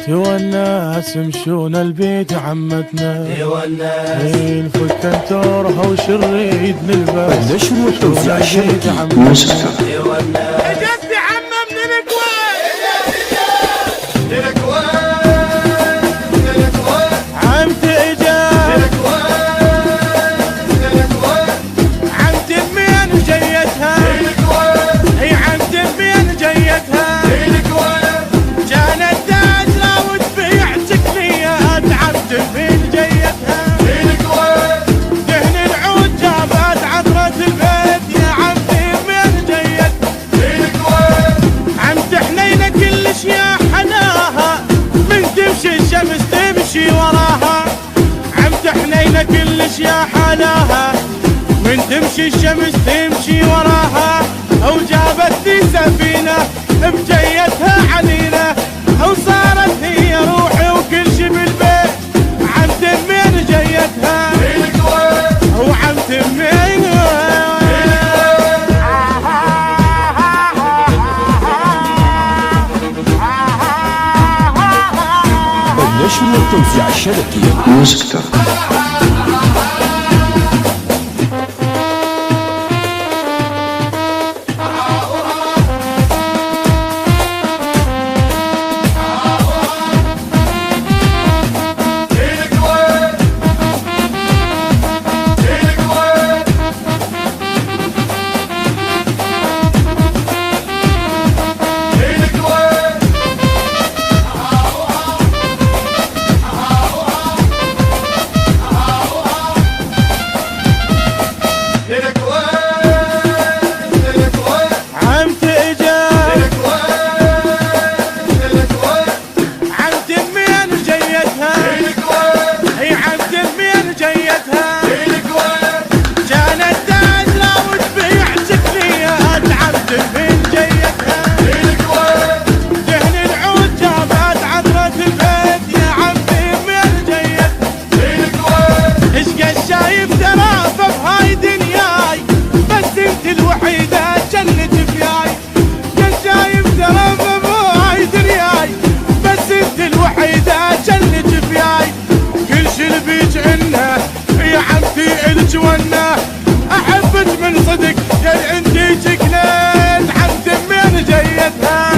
سوى الناس يمشون البيت عمتنا، نفك انتورها وشريد نلبس النشر والتوزيع الشبكي موسيقى. جدي عمه من الكويت، عمتي اجا عمتي بمين جيتها، هي عمتي بمين جيتها، كانت داجله وتبيع سكليات، عمتي بمين جيتها، دهن العود جابت عطرة البيت، يا عمتي بمين جيتها، عمتي حنينه كلش يا حلاها، من تمشي الشمس تمشي وراها، عمتي حنينه كلش يا حلاها، من تمشي الشمس تمشي وراها، او جابت لي سفينه بجيتها علينا، او صارت هي روحي وكل شي بالبيت، عمتي بمين جيتها، او عمتي بمين. النشر والتوزيع الشبكي موسيقى. احبك من صدق يا انتي شكلت، عمتي بمين جيتها،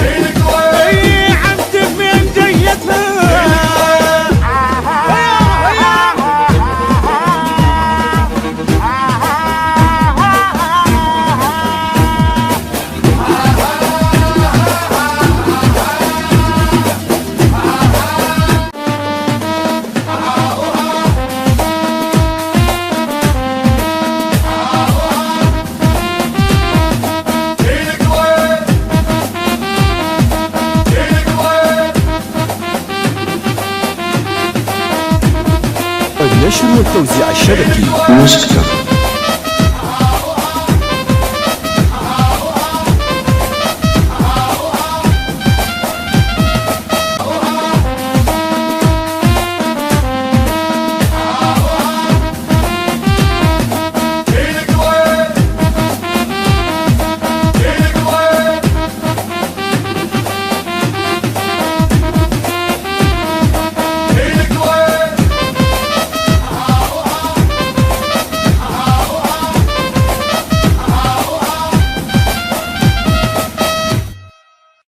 اي عمتي بمين جيتها. النشر والتوزيع الشبكي موسيقى.